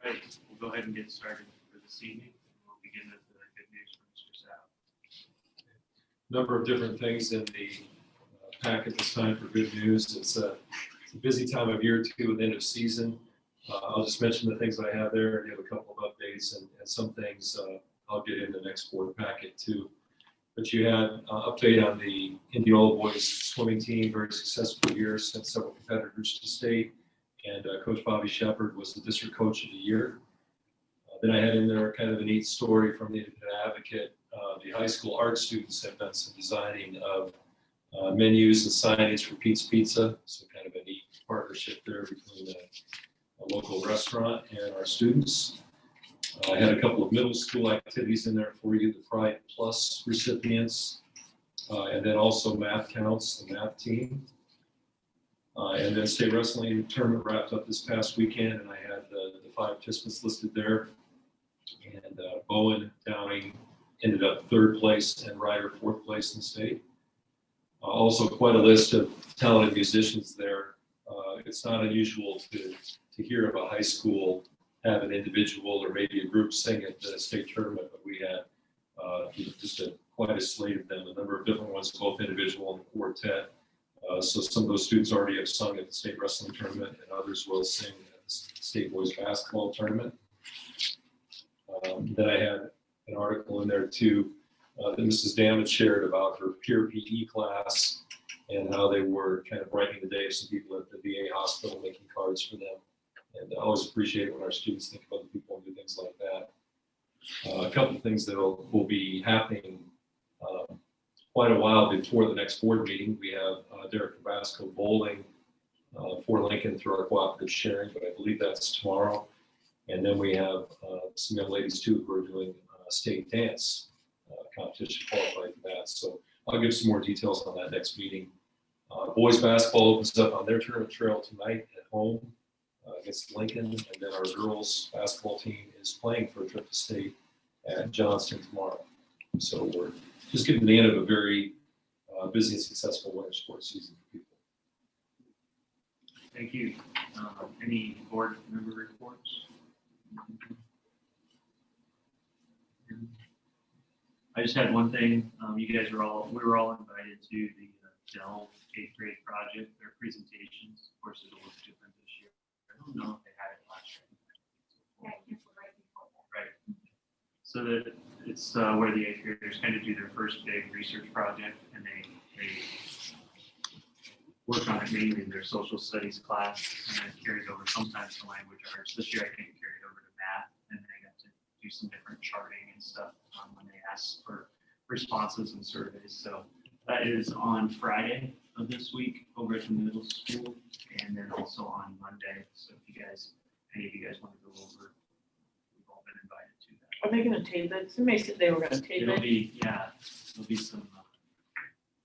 right, we'll go ahead and get started for this evening. We'll begin with the good news from Mr. Sal. Number of different things in the packet this time for good news. It's a busy time of year too, with end of season. I'll just mention the things I have there. You have a couple of updates and some things I'll get in the next board packet too. But you had an update on the Indianola boys swimming team, very successful year, sent several competitors to state, and Coach Bobby Shepard was the district coach of the year. Then I had in there kind of a neat story from the Independent Advocate. The high school art students have done some designing of menus and signage for Pete's Pizza, so kind of a neat partnership there between a local restaurant and our students. I had a couple of middle school activities in there for you, the Pride Plus recipients, and then also math counts, the math team. And then state wrestling tournament wrapped up this past weekend, and I had the 5 participants listed there. And Bowen Downing ended up 3rd place and Ryder 4th place in the state. Also quite a list of talented musicians there. It's not unusual to hear of a high school have an individual or maybe a group sing at the state tournament, but we had just quite a slate of them, a number of different ones, both individual and quartet. So some of those students already have sung at the state wrestling tournament, and others will sing at the state boys basketball tournament. Then I had an article in there too that Mrs. Damage shared about her peer PE class and how they were kind of brightening the day of some people at the VA hospital, making cards for them. And I always appreciate it when our students think of other people and do things like that. A couple of things that will be happening quite a while before the next board meeting. We have Derek Tabasco bowling for Lincoln through our cooperative sharing, but I believe that's tomorrow. And then we have some young ladies too who are doing state dance competition qualified for that. So I'll give some more details on that next meeting. Boys basketball opens up on their tournament trail tonight at home against Lincoln, and then our girls basketball team is playing for a trip to state at Johnston tomorrow. So we're just getting to the end of a very busy and successful winter sports season for people. Thank you. Any board member reports? I just had one thing. We were all invited to the Dell 8th grade project, their presentations. Of course, it'll look different this year. I don't know if they had it last year. Right. So that it's where the 8th graders kind of do their first big research project, and they work on it mainly in their social studies class, and it carries over sometimes to language arts. This year, I think it carried over to math, and they got to do some different charting and stuff when they asked for responses and surveys. So that is on Friday of this week over at the middle school, and then also on Monday. So if any of you guys want to go over, we've all been invited to that. Are they going to tape it? Somebody said they were going to tape It'll it. be some,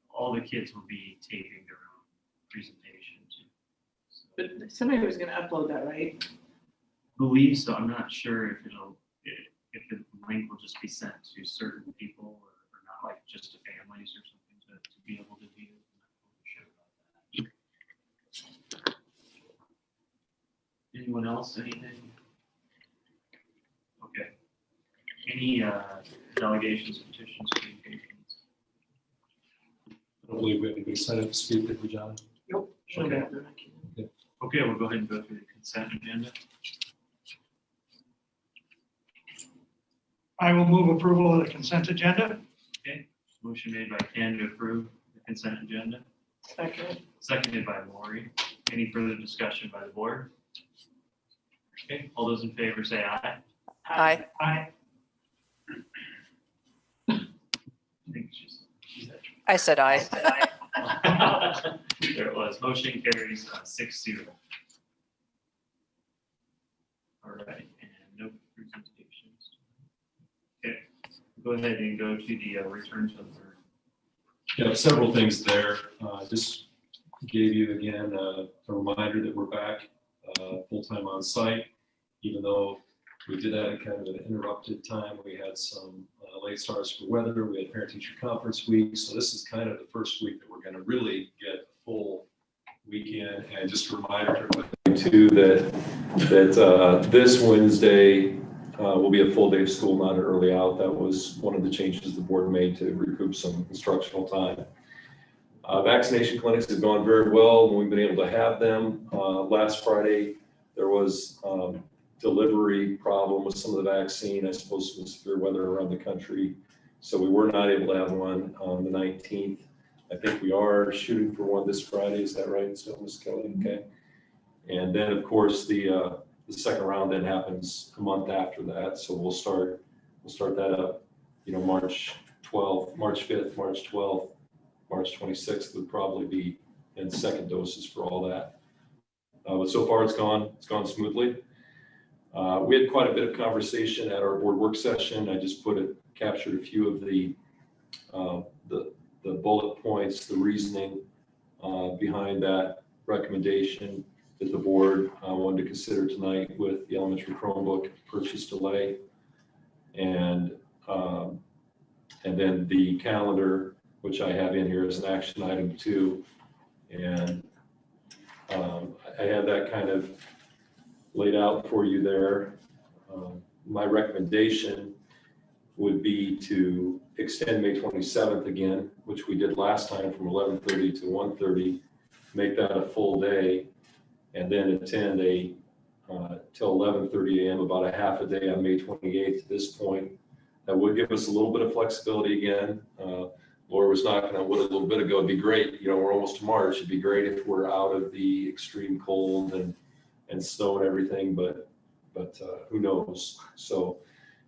all the kids will be taping their own presentation too. So, But somebody was going to upload that, right? I believe so. I'm not sure if if the link will just be sent to certain people or not, like just to families or something to be able to view. I'm not really sure about that. Anyone else? Anything? Okay. Any delegations, petitions, communications? I don't believe we have anybody signed up to speak, did we, John? Nope. Okay. Okay, we'll go ahead and go through the consent agenda. I will move approval of the consent agenda. Okay, motion made by Ken to approve the consent agenda, Second. seconded by Lori. Any further discussion by the board? Okay, all those in favor say aye. Aye. Aye. I think she's I said aye. there it was. Motion carries 6-0. All right, and no presentations. Okay, go ahead and go to the return to the board. Yeah, several things there. Just gave you again a reminder that we're back full-time on site, even though we did that at kind of an interrupted time. We had some late starts for weather. We had parent-teacher conference week. So this is kind of the first week that we're going to really get a full weekend. And just a reminder to everybody too that that this Wednesday will be a full day of school, not an early out. That was one of the changes the board made to recoup some instructional time. Vaccination clinics have gone very well when we've been able to have them. Last Friday, there was delivery problem with some of the vaccine, I suppose some severe weather around the country. So we were not able to have one on the 19th. I think we are shooting for one this Friday. Is that right? So, Ms. Kelly, okay. And then, of course, the second round then happens a month after that. So we'll start that up, March 12th, March 5th, March 12th, March 26th would probably be in second doses for all that. But so far it's gone smoothly. We had quite a bit of conversation at our board work session. I just captured a few of the bullet points, the reasoning behind that recommendation that the board wanted to consider tonight with the elementary Chromebook purchase delay, and then the calendar, which I have in here as an action item 2, and I had that kind of laid out for you there. My recommendation would be to extend May 27th again, which we did last time from 11:30 to 1:30, make that a full day, and then attend till 11:30 a.m., about a half a day on May 28th. At this point, that would give us a little bit of flexibility again. Laura was knocking on wood a little bit ago. It'd be great, we're almost to March. It'd be great if we're out of the extreme cold and snow and everything, but who knows? So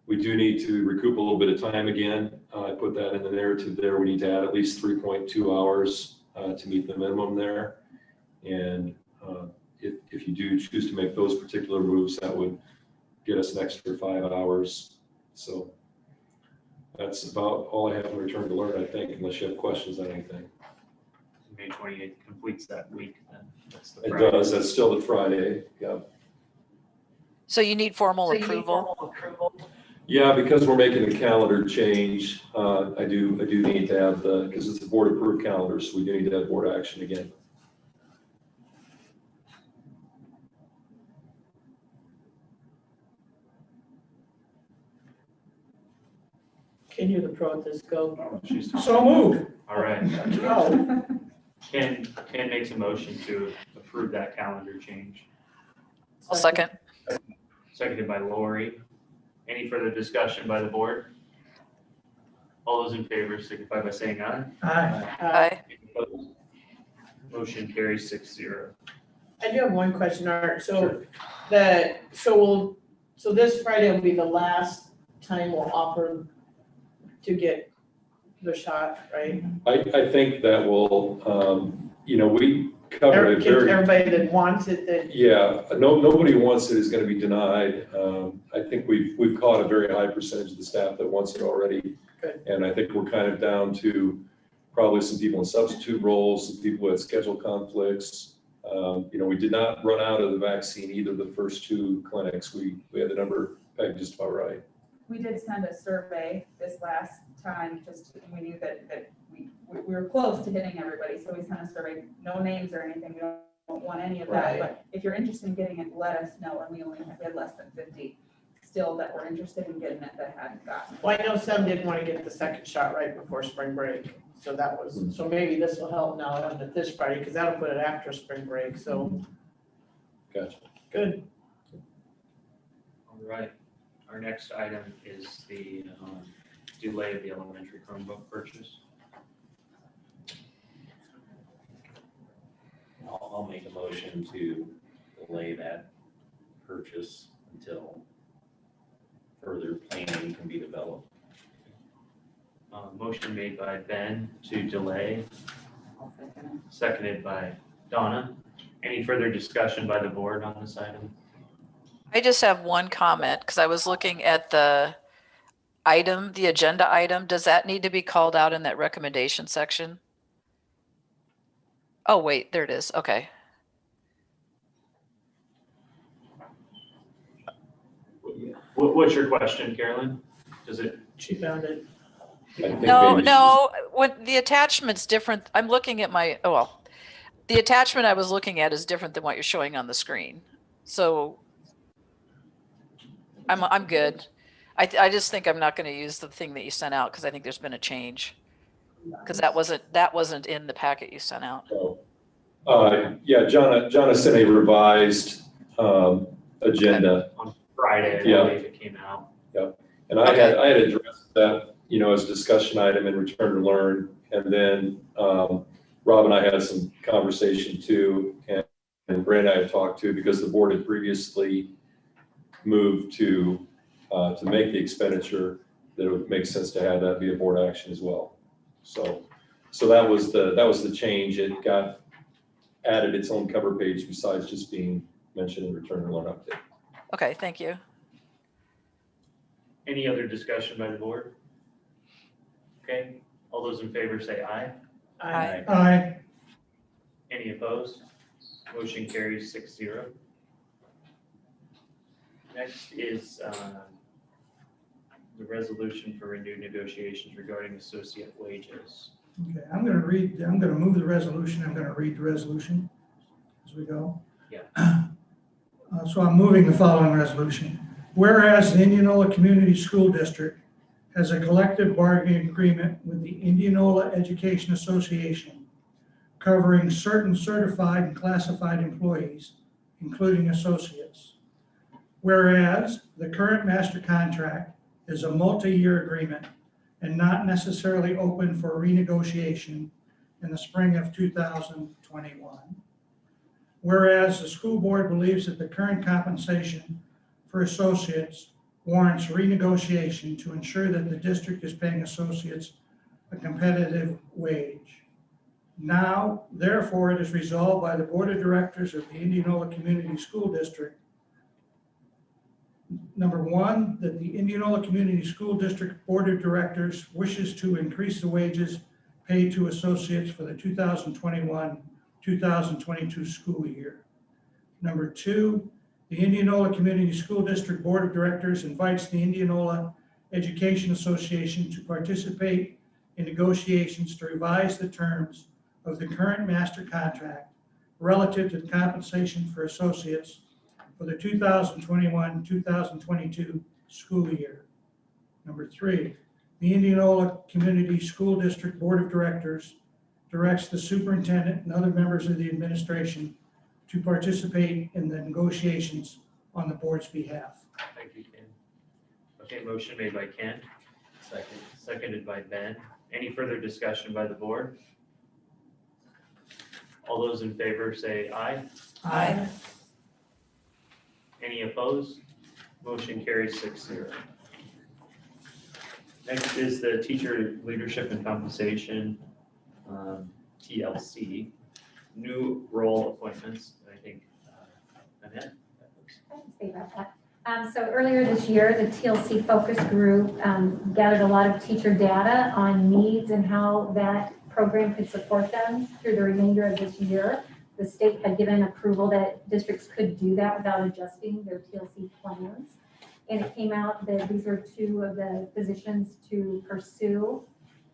we do need to recoup a little bit of time again. I put that in the narrative there. We need to add at least 3.2 hours to meet the minimum there. And if you do choose to make those particular moves, that would get us an extra 5 hours. So that's about all I have in return to learn, I think, unless you have questions on anything. May 28th completes that week, then. That's the It Friday. does. That's still the Friday. Yeah. So you need formal approval? Yeah, because we're making a calendar change, I do need to have because it's a board approved calendar, so we do need to have board action again. Can you, the pro at this, go? Oh, she's talking. So moved. All right. Oh, Ken makes a motion to approve that calendar change. I'll second. Seconded by Lori. Any further discussion by the board? All those in favor signify by saying aye. Aye. Aye. Any opposed? Motion carries 6-0. I do have one question, Art. Sure. So this Friday will be the last time we'll offer to get the shot, right? I think that will, we covered it very. Everybody that wants it, that, Yeah, nobody who wants it is going to be denied. I think we've caught a very high percentage of the staff that wants it already. Good. And I think we're kind of down to probably some people in substitute roles, some people with schedule conflicts. We did not run out of the vaccine either of the first 2 clinics. We had the number pegged just about right. We did send a survey this last time, we knew that we were close to hitting everybody, so we sent a survey, no names or anything, we don't want any of that, Right. but if you're interested in getting it, let us know, and we had less than 50 still that were interested in getting it that hadn't gotten it. well, I know some didn't want to get the second shot right before spring break. So so maybe this will help now on this Friday, because that'll put it after spring break, so. Gotcha. Good. All right. Our next item is the delay of the elementary Chromebook purchase. I'll make a motion to delay that purchase until further planning can be developed. Motion made by Ben to delay, seconded by Donna. Any further discussion by the board on this item? I just have one comment because I was looking at the agenda item. Does that need to be called out in that recommendation section? Oh, wait, there it is. Okay. What's your question, Carolyn? Does it? She found it. I think No, maybe no, when the attachment's different, I'm looking at the attachment I was looking at is different than what you're showing on the screen. So I'm good. I just think I'm not going to use the thing that you sent out because I think there's been a change. Because that wasn't in the packet you sent out. So, yeah, Jonna sent a revised agenda, On Friday, I Yeah. believe it came out. and I had addressed that, as a discussion item in Return to Learn. And then Rob and I had some conversation too, and Brent and I have talked to, because the board had previously moved to make the expenditure, that it would make sense to have that be a board action as well. So that was the change. It got added its own cover page besides just being mentioned in Return to Learn update. Okay, thank you. Any other discussion by the board? Okay, all those in favor say aye. Aye. Aye. Any opposed? Motion carries 6-0. Next is the resolution for renewed negotiations regarding associate wages. Okay, I'm gonna move the resolution, I'm gonna read the resolution as we go. Yeah. So I'm moving the following resolution. Whereas the Indianola Community School District has a collective bargaining agreement with the Indianola Education Association covering certain certified and classified employees, including associates. Whereas the current master contract is a multi-year agreement and not necessarily open for renegotiation in the spring of 2021. Whereas the school board believes that the current compensation for associates warrants renegotiation to ensure that the district is paying associates a competitive wage. Now, therefore, it is resolved by the Board of Directors of the Indianola Community School District. Number one, that the Indianola Community School District Board of Directors wishes to increase the wages paid to associates for the 2021-2022 school year. Number two, the Indianola Community School District Board of Directors invites the Indianola Education Association to participate in negotiations to revise the terms of the current master contract relative to the compensation for associates for the 2021-2022 school year. Number three, the Indianola Community School District Board of Directors directs the superintendent and other members of the administration to participate in the negotiations on the board's behalf. Thank you, Ken. Okay, motion made by Ken, seconded by Ben. Any further discussion by the board? All those in favor say aye. Aye. Any opposed? Motion carries 6-0. Next is the Teacher Leadership and Compensation, TLC, new role appointments. I think, Annette? I can say about that. So earlier this year, the TLC focus group gathered a lot of teacher data on needs and how that program could support them through the remainder of this year. The state had given approval that districts could do that without adjusting their TLC plans. And it came out that these were two of the positions to pursue.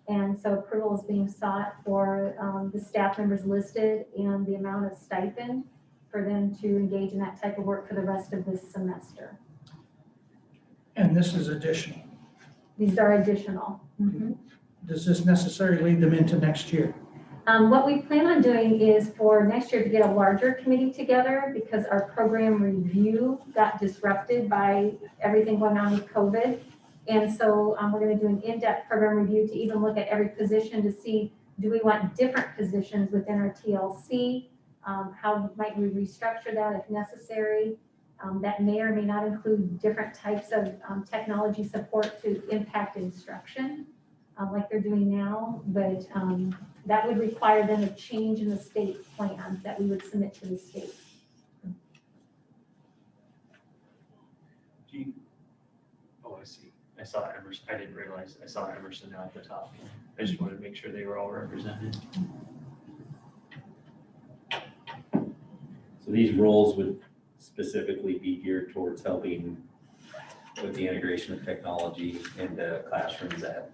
And so approval is being sought for the staff members listed and the amount of stipend for them to engage in that type of work for the rest of this semester. And this is additional. These are additional. Does this necessarily lead them into next year? What we plan on doing is for next year to get a larger committee together because our program review got disrupted by everything going on with COVID. And so we're going to do an in-depth program review to even look at every position to see, do we want different positions within our TLC? How might we restructure that if necessary? That may or may not include different types of technology support to impact instruction like they're doing now, but that would require then a change in the state plans that we would submit to the state. Oh, I see. I saw Emerson. I didn't realize I saw Emerson now at the top. I just wanted to make sure they were all represented. So these roles would specifically be geared towards helping with the integration of technology into classrooms at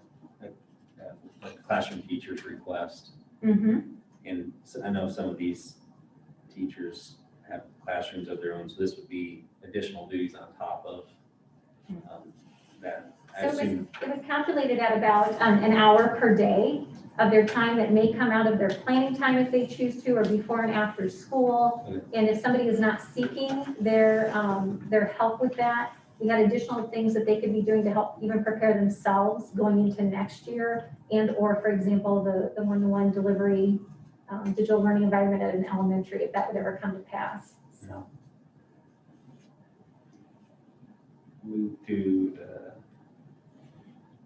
classroom teachers' request. And so I know some of these teachers have classrooms of their own, so this would be additional duties on top of that? I So assume, it was calculated at about an hour per day of their time that may come out of their planning time if they choose to, or before and after school. And if somebody is not seeking their help with that, we had additional things that they could be doing to help even prepare themselves going into next year, and or, for example, the one-to-one delivery, digital learning environment at an elementary, if that would ever come to pass. So. move to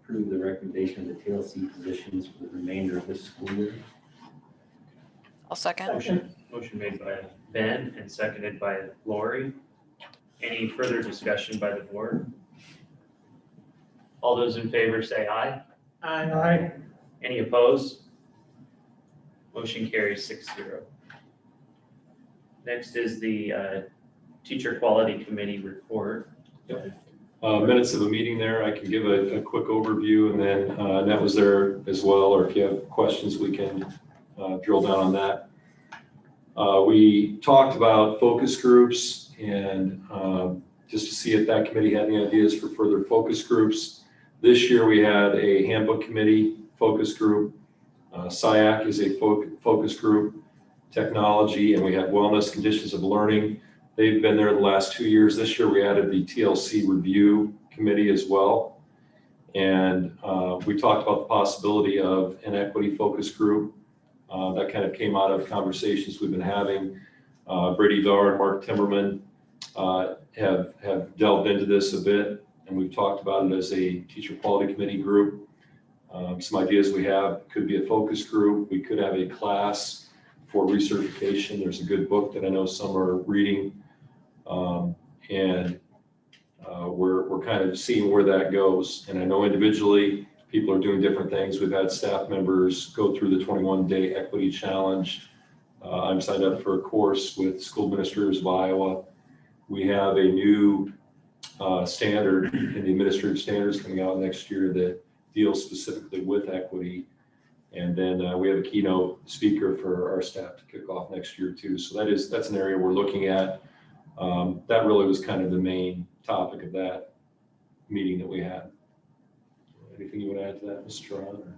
approve the recommendation of the TLC positions for the remainder of this school year. I'll second. Motion made by Ben and seconded by Lori. Any further discussion by the board? All those in favor say aye. Aye. Any opposed? Motion carries 6-0. Next is the Teacher Quality Committee report. Minutes of a meeting there, I can give a quick overview, and then Annette was there as well, or if you have questions, we can drill down on that. We talked about focus groups, and just to see if that committee had any ideas for further focus groups. This year we had a handbook committee focus group, SIAC is a focus group, technology, and we had wellness, conditions of learning. They've been there the last 2 years. This year we added the TLC review committee as well. And we talked about the possibility of an equity focus group. That kind of came out of conversations we've been having. Brady Dar and Mark Timmerman have delved into this a bit, and we've talked about it as a teacher quality committee group. Some ideas we have could be a focus group. We could have a class for recertification. There's a good book that I know some are reading. We're kind of seeing where that goes. And I know individually, people are doing different things. We've had staff members go through the 21-day equity challenge. I'm signed up for a course with School Administrators of Iowa. We have a new standard in the administrative standards coming out next year that deals specifically with equity. And then we have a keynote speaker for our staff to kick off next year too. So that's an area we're looking at. That really was kind of the main topic of that meeting that we had. Anything you want to add to that, Ms. Strawn?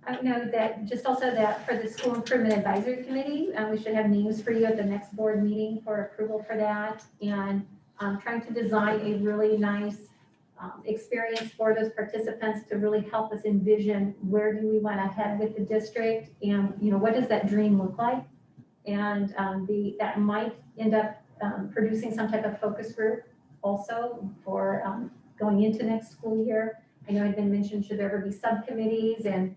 I know that, just also that for the School Improvement Advisory Committee, we should have names for you at the next board meeting for approval for that. And trying to design a really nice experience for those participants to really help us envision where do we want to head with the district, and what does that dream look like, and that might end up producing some type of focus group also for going into next school year. I know it had been mentioned, should there ever be subcommittees and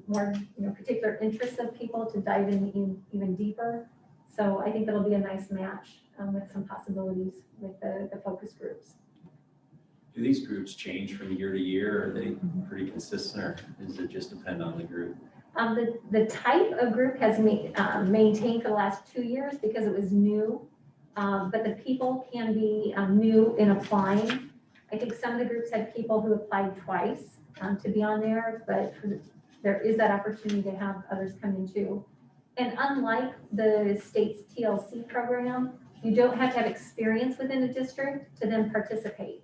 more particular interests of people to dive in even deeper. So I think that'll be a nice match with some possibilities with the focus groups. Do these groups change from year to year? Or are they pretty consistent, or does it just depend on the group? The type of group has maintained for the last 2 years because it was new, but the people can be new in applying. I think some of the groups had people who applied twice to be on there, but there is that opportunity to have others come in too. And unlike the state's TLC program, you don't have to have experience within the district to then participate.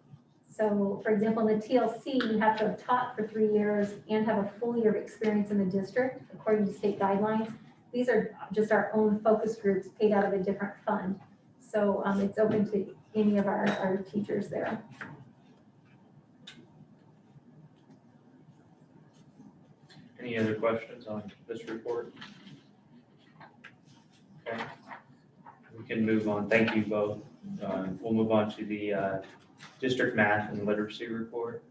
So for example, in the TLC, you have to have taught for 3 years and have a full year of experience in the district, according to state guidelines. These are just our own focus groups paid out of a different fund. So it's open to any of our teachers there. Any other questions on this report? Okay. We can move on. Thank you both. We'll move on to the district math and literacy report.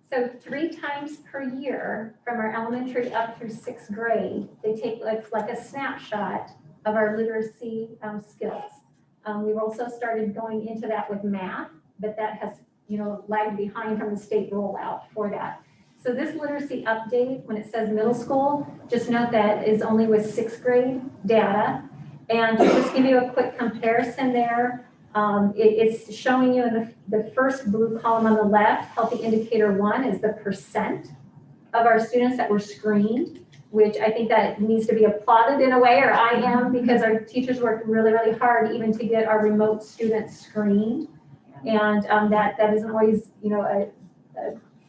So 3 times per year from our elementary up through 6th grade, they take like a snapshot of our literacy skills. We've also started going into that with math, but that has lagged behind from the state rollout for that. So this literacy update, when it says middle school, just note that is only with 6th grade data. And to just give you a quick comparison there, it's showing you in the first blue column on the left, healthy indicator 1 is the percent of our students that were screened, which I think that needs to be applauded in a way, or I am, because our teachers worked really, really hard even to get our remote students screened. And that isn't always, a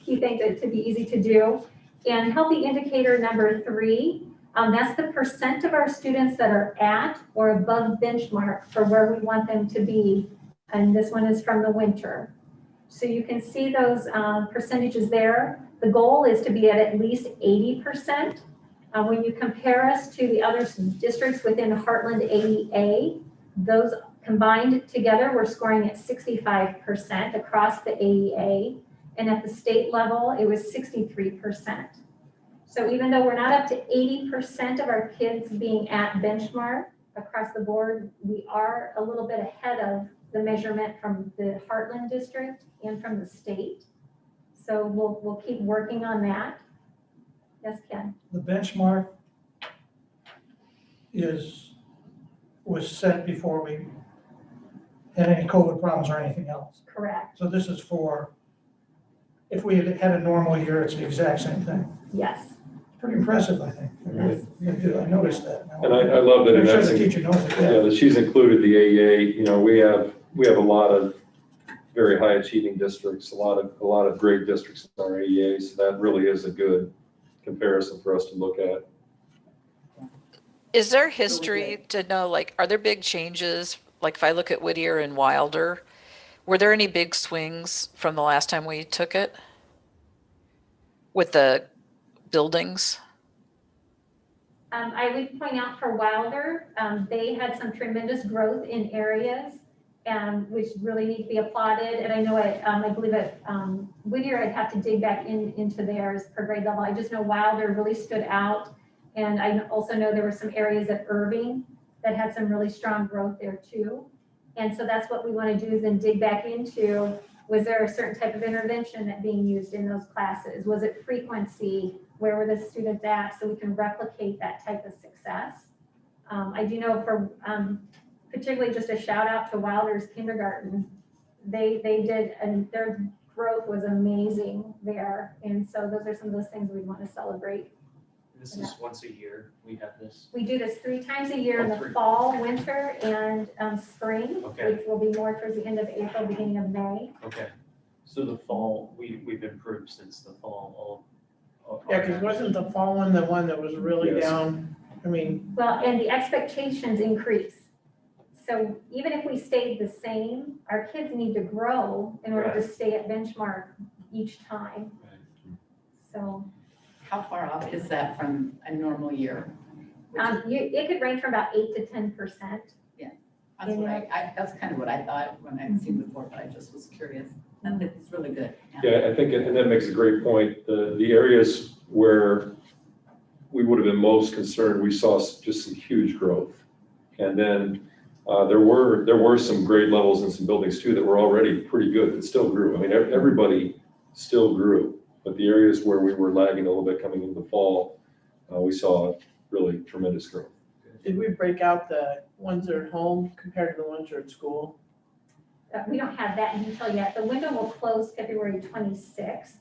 key thing to be easy to do. And healthy indicator number 3, that's the percent of our students that are at or above benchmark for where we want them to be. And this one is from the winter. So you can see those percentages there. The goal is to be at least 80%. When you compare us to the other districts within Heartland AEA, those combined together, we're scoring at 65% across the AEA. And at the state level, it was 63%. So even though we're not up to 80% of our kids being at benchmark across the board, we are a little bit ahead of the measurement from the Heartland district and from the state. So we'll keep working on that. Yes, Ken? The benchmark was set before we had any COVID problems or anything else. Correct. So this is for, if we had a normal year, it's the exact same thing. Yes. Pretty impressive, I think. Yes. I noticed that. And I love that. I'm sure that's the teacher knows it. Yeah, that she's included the AEA. We have a lot of very high achieving districts, a lot of great districts in our AEA. So that really is a good comparison for us to look at. Is there history to know, like, are there big changes? Like if I look at Whittier and Wilder, were there any big swings from the last time we took it with the buildings? I would point out for Wilder, they had some tremendous growth in areas which really need to be applauded. And I know I believe at Whittier, I'd have to dig back into theirs per grade level. I just know Wilder really stood out. And I also know there were some areas at Irving that had some really strong growth there too. And so that's what we want to do is then dig back into, was there a certain type of intervention that being used in those classes? Was it frequency? Where were the students at? So we can replicate that type of success. I do know for particularly just a shout out to Wilder's kindergarten. They did, and their growth was amazing there. And so those are some of those things we want to celebrate. This is once a year we have this. We do this 3 times a year in Oh, the 3. fall, winter, and spring, Okay. which will be more towards the end of April, beginning of May. Okay. So the fall, we've improved since the fall. Yeah, because wasn't the fall one the one that was really Yes. down? I mean, Well, and the expectations increase. So even if we stayed the same, our kids need to grow in order to stay at benchmark each time. So How far off is that from a normal year? it could range from about 8 to 10%. That's what that's kind of what I thought when I'd seen before, but I just was curious. And it's really good. Yeah, I think, and that makes a great point. The areas where we would have been most concerned, we saw just some huge growth. And then there were some grade levels and some buildings too that were already pretty good, that still grew. I mean, everybody still grew, but the areas where we were lagging a little bit coming into the fall, we saw really tremendous growth. did we break out the ones that are at home compared to the ones that are at school? We don't have that detail yet. The window will close February 26th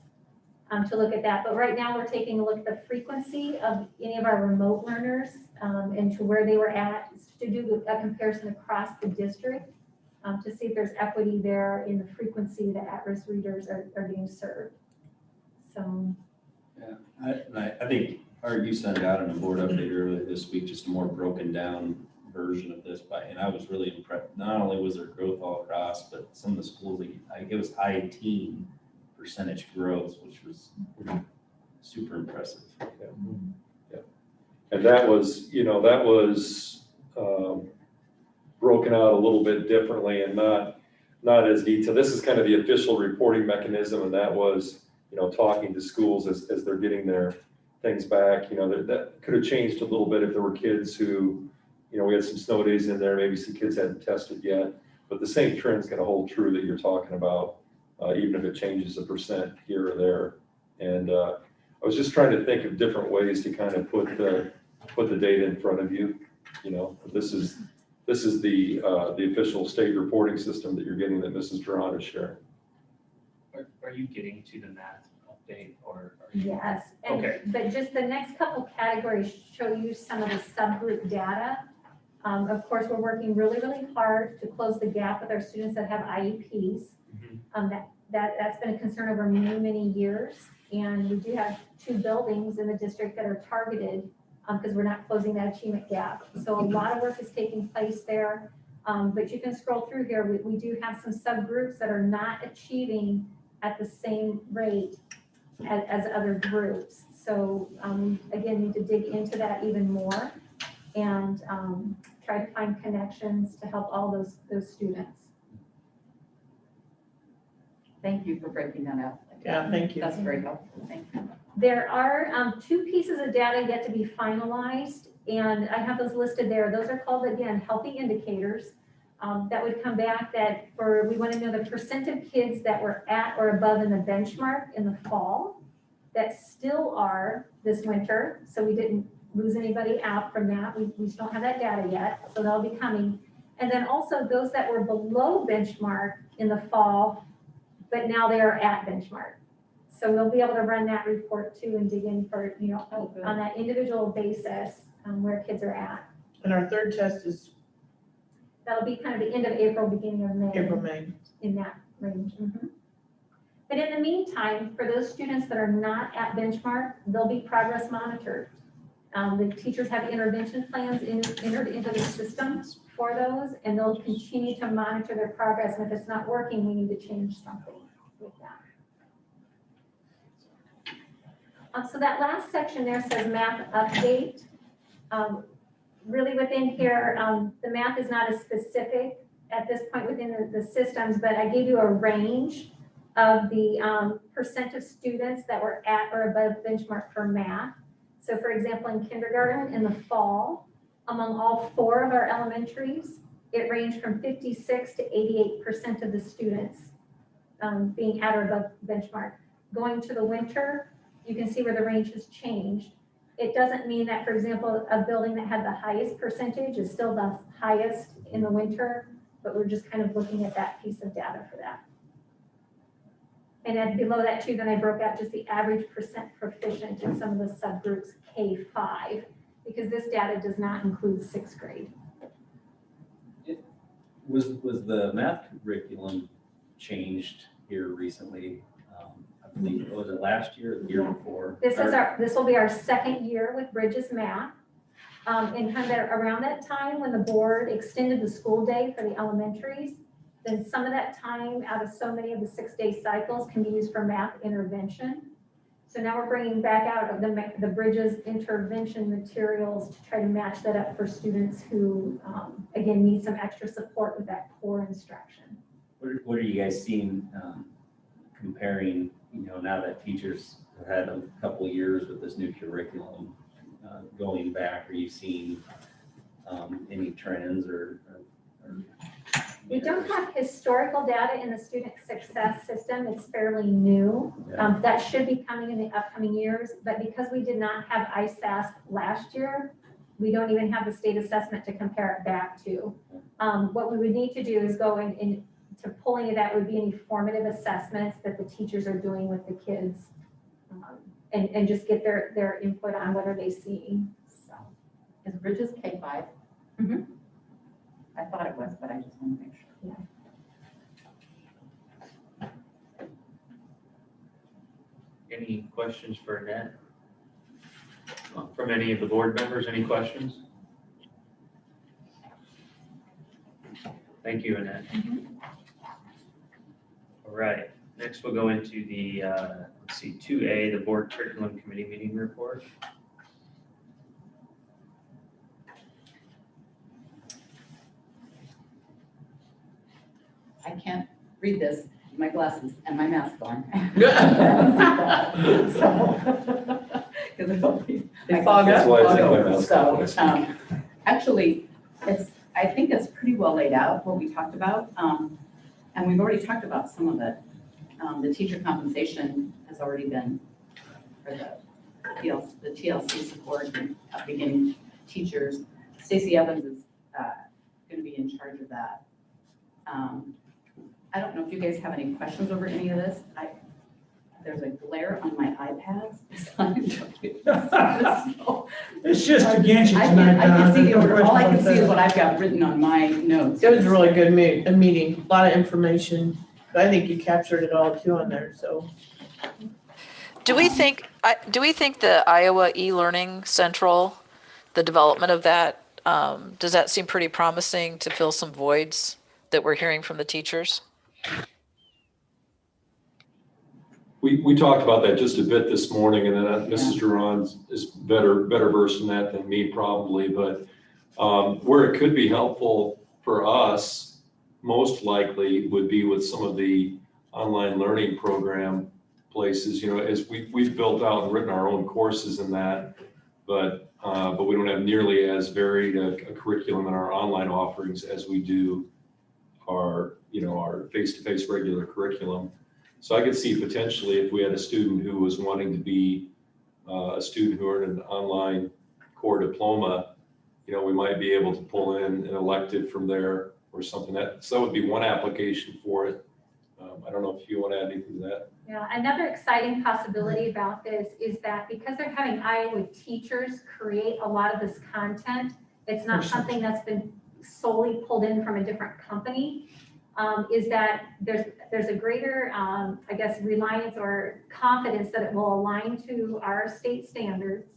to look at that. But right now we're taking a look at the frequency of any of our remote learners and to where they were at to do a comparison across the district to see if there's equity there in the frequency that at-risk readers are being served. So. Yeah, I think you sent out on a board update earlier this week, just a more broken down version of this, and I was really impressed. Not only was there growth all across, but some of the schools, it was high teen percentage growth, which was super impressive. Yeah. And that was broken out a little bit differently and not as detailed. This is kind of the official reporting mechanism, and that was, talking to schools as they're getting their things back. That could have changed a little bit if there were kids who, we had some snow days in there, maybe some kids hadn't tested yet, but the same trend's going to hold true that you're talking about, even if it changes a percent here or there. And I was just trying to think of different ways to kind of put the data in front of you. This is the official state reporting system that you're getting that Mrs. Durant is sharing. Are you getting to the math update or? Yes, Okay. But just the next couple categories show you some of the subgroup data. Of course, we're working really, really hard to close the gap with our students that have IEPs. That's been a concern over many, many years. And we do have 2 buildings in the district that are targeted because we're not closing that achievement gap. So a lot of work is taking place there. But you can scroll through here. We do have some subgroups that are not achieving at the same rate as other groups. So again, need to dig into that even more and try to find connections to help all those students. Thank you for breaking that out. Yeah, thank you. That's very helpful. Thank you. There are 2 pieces of data yet to be finalized, and I have those listed there. Those are called, again, healthy indicators. That would come back that we want to know the percent of kids that were at or above in the benchmark in the fall that still are this winter. So we didn't lose anybody out from that. We just don't have that data yet, so that'll be coming. And then also those that were below benchmark in the fall, but now they are at benchmark. So we'll be able to run that report too and dig in for, on that individual basis where kids are at. And our third test is That'll be kind of the end of April, beginning of May. April, May. In that range. But in the meantime, for those students that are not at benchmark, they'll be progress monitored. The teachers have intervention plans entered into the system for those, and they'll continue to monitor their progress. And if it's not working, we need to change something with that. So that last section there says math update. Really within here, the math is not as specific at this point within the systems, but I gave you a range of the percent of students that were at or above benchmark for math. So for example, in kindergarten in the fall, among all 4 of our elementaries, it ranged from 56 to 88% of the students being at or above benchmark. Going to the winter, you can see where the range has changed. It doesn't mean that, for example, a building that had the highest percentage is still the highest in the winter, but we're just kind of looking at that piece of data for that. And then below that too, then I broke out just the average percent proficient in some of the subgroups K-5, because this data does not include 6th grade. Was the math curriculum changed here recently? I believe, was it last year or the year before? This will be our 2nd year with Bridges Math. And kind of around that time when the board extended the school day for the elementaries, then some of that time out of so many of the 6-day cycles can be used for math intervention. So now we're bringing back out of the Bridges intervention materials to try to match that up for students who, again, need some extra support with that core instruction. What are you guys seeing comparing, now that teachers have had a couple of years with this new curriculum going back? Are you seeing any trends or We don't have historical data in the student success system. It's fairly new. Yeah. That should be coming in the upcoming years, but because we did not have ISASC last year, we don't even have the state assessment to compare it back to. What we would need to do is go in to pulling it out would be any formative assessments that the teachers are doing with the kids and just get their input on what are they seeing. So. Is Bridges K-5? Mm-hmm. I thought it was, but I just want to make sure. Yeah. Any questions for Annette? From any of the board members, any questions? Thank you, Annette. All right, next we'll go into the, let's see, 2A, the board curriculum committee meeting report. I can't read this, my glasses and my mask on. Because it'll be. They fog up? That's why I take my mask off. So, actually, I think it's pretty well laid out, what we talked about. And we've already talked about some of it. The teacher compensation has already been, for the TLC support and beginning teachers. Stacey Evans is going to be in charge of that. I don't know if you guys have any questions over any of this. There's a glare on my iPad. It's just a gadget I tonight. can see, no question all I can about see is that. what I've got written on my notes. It was a really good meeting, a lot of information, But I think you captured it all too on there, so. Do we think the Iowa e-learning central, the development of that, does that seem pretty promising to fill some voids that we're hearing from the teachers? We talked about that just a bit this morning, and then Mrs. Duran is better versed in that than me probably, but where it could be helpful for us, most likely would be with some of the online learning program places, as we've built out and written our own courses in that, but we don't have nearly as varied a curriculum in our online offerings as we do our face-to-face regular curriculum. So I could see potentially if we had a student who was wanting to be a student who earned an online core diploma, we might be able to pull in an elective from there or something. So that would be one application for it. I don't know if you want to add anything to that. Yeah, another exciting possibility about this is that because they're having Iowa teachers create a lot of this content, it's not something that's been solely pulled in from a different company, is that there's a greater, I guess, reliance or confidence that it will align to our state standards.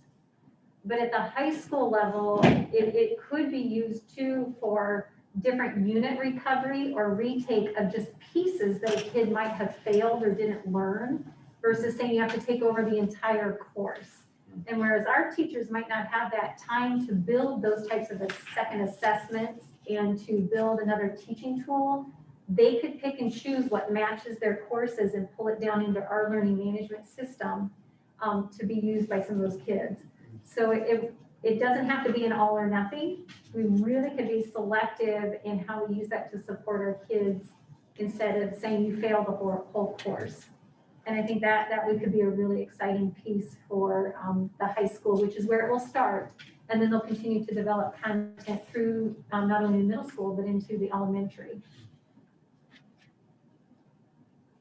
But at the high school level, it could be used too for different unit recovery or retake of just pieces that a kid might have failed or didn't learn versus saying you have to take over the entire course. And whereas our teachers might not have that time to build those types of second assessments and to build another teaching tool, they could pick and choose what matches their courses and pull it down into our learning management system to be used by some of those kids. So it doesn't have to be an all or nothing. We really could be selective in how we use that to support our kids instead of saying you failed the whole course. And I think that could be a really exciting piece for the high school, which is where it will start. And then they'll continue to develop content through not only middle school, but into the elementary.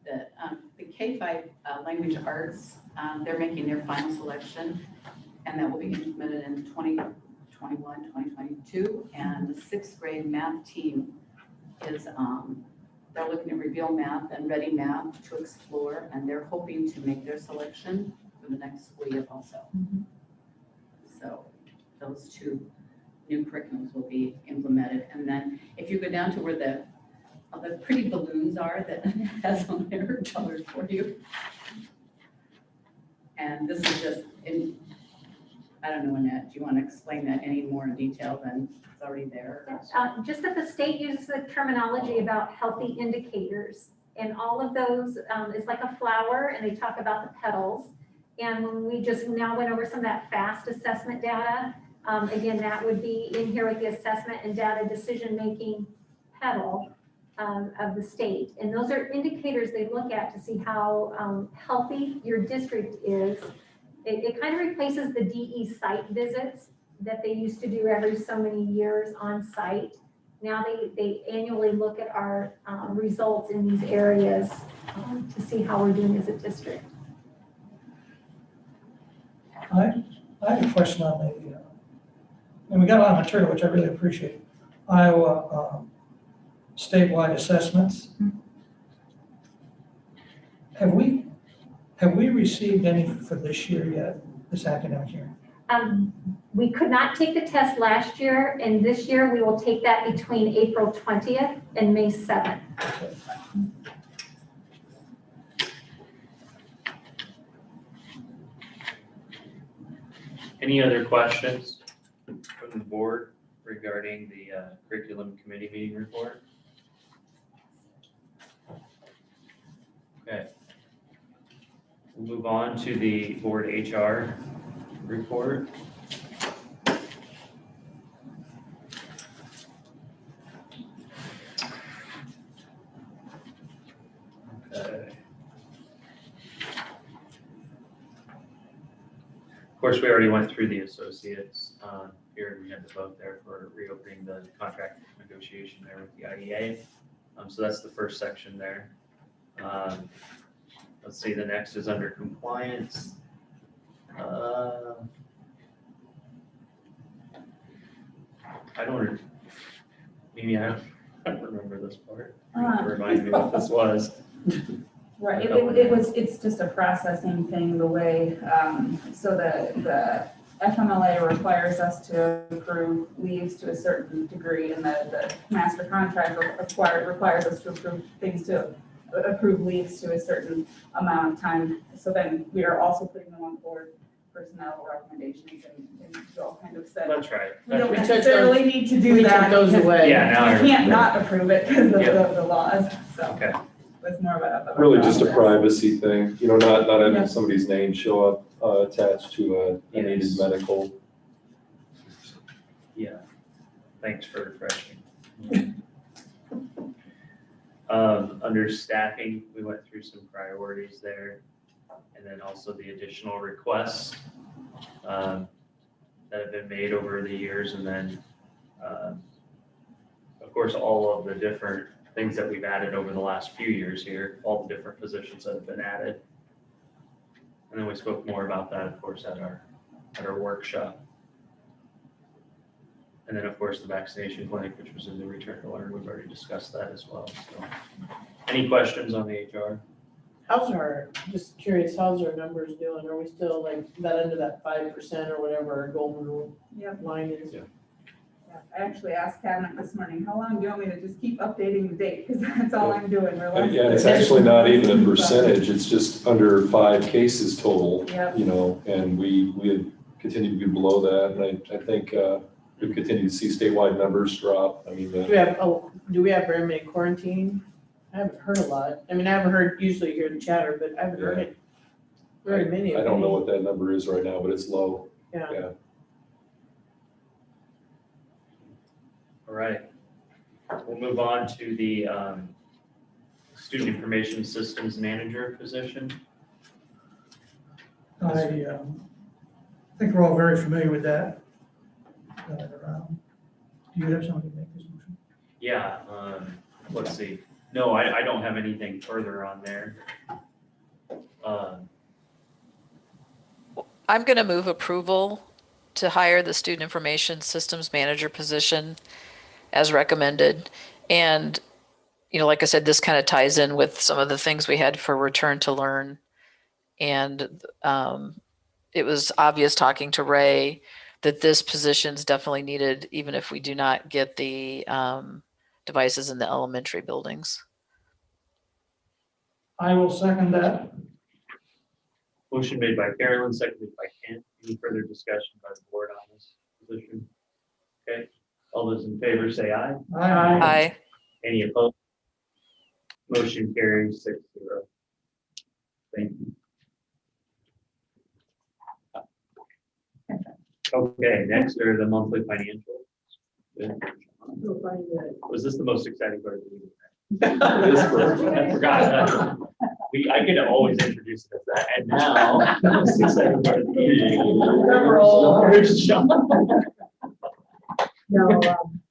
The K-5 language arts, they're making their final selection, and that will be implemented in 2021, 2022. And the 6th grade math team is, they're looking at Reveal Math and Ready Math to explore, and they're hoping to make their selection for the next school year also. So those two new curriculums will be implemented. And then if you go down to where the pretty balloons are that has on there colors for you. And this is just, I don't know, Annette, do you want to explain that any more in detail than it's already there? Just that the state uses the terminology about healthy indicators. And all of those, it's like a flower and they talk about the petals. And when we just now went over some of that FAST assessment data, again, that would be in here with the assessment and data decision-making petal of the state. And those are indicators they look at to see how healthy your district is. It kind of replaces the DE site visits that they used to do every so many years on site. Now they annually look at our results in these areas to see how we're doing as a district. I have a question on the, and we got a lot of material, which I really appreciate. Iowa statewide assessments. Have we received any for this year yet, this academic year? We could not take the test last year, and this year we will take that between April 20th and May 7th. Any other questions from the board regarding the curriculum committee meeting report? Okay. We'll move on to the board HR report. Okay. Of course, we already went through the associates. Here we had the vote there for reopening the contract negotiation there with the IEA. So that's the first section there. Let's see, the next is under compliance. I don't I don't remember this part. Uh, Remind me what this was. Right, it's just a processing thing, the way, so the FMLA requires us to approve leaves to a certain degree, and the master contract requires us to approve leaves to a certain amount of time. So then we are also putting them on board personnel recommendations and all kind of stuff. That's right. We don't We took necessarily need to do We took that. those because away. Yeah, now I You can't remember. not approve it because of Yep. the laws, so Okay. it's more of a. Really just a process. privacy thing, you know, not Yeah. having somebody's name show up attached to a needed Yes. medical. Yeah. Thanks for refreshing. Under staffing, we went through some priorities there. And then also the additional requests that have been made over the years. And then, of course, all of the different things that we've added over the last few years here, all the different positions that have been added. And then we spoke more about that, of course, at our workshop. And then, of course, the vaccination clinic, which was in the return to learn, we've already discussed that as well. So, any questions on the HR? How's our, just curious, how's our numbers doing? Are we still like that under that 5% or whatever our golden rule Yep. line is? Yeah, I actually asked Cabinet this morning, how long do you want me to just keep updating the date? Because that's all I'm doing. We're less Yeah, it's than- actually not even a percentage, it's just under 5 cases total, Yep. you know, and we had continued to be below that, and I think we continue to see statewide numbers drop. I mean, Do we have very many quarantine? I haven't heard a lot. I mean, I haven't heard, usually hear the chatter, but I haven't heard it very many. I don't know what that number is right now, but it's low. Yeah. All right. We'll move on to the student information systems manager position. I think we're all very familiar with that. Do you have something to make this motion? Yeah, let's see. No, I don't have anything further on there. I'm going to move approval to hire the student information systems manager position as recommended. And, you know, like I said, this kind of ties in with some of the things we had for return to learn. And it was obvious talking to Ray that this position's definitely needed, even if we do not get the devices in the elementary buildings. I will second that. Motion made by Carolyn, seconded by Kent. Any further discussion by the board on this position? Okay, all those in favor say aye. Aye. Any opposed? Motion carries 6-0. Thank you. Okay, next are the monthly financials. Was this the most exciting part of the meeting? I forgot. I could always introduce it as that, and now, the most exciting part of the meeting. Here's Sean. Now,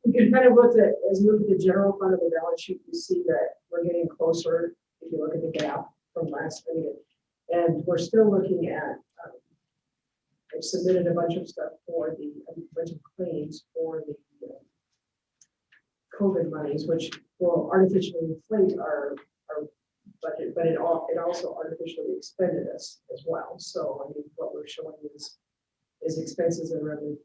you can kind of look at, as you look at the general fund of the balance sheet, you see that we're getting closer, if you look at the gap from last meeting. And we're still looking at, I've submitted a bunch of stuff for a bunch of claims for the COVID monies, which will artificially inflate our budget, but it also artificially expended us as well. So, I mean, what we're showing is expenses and revenue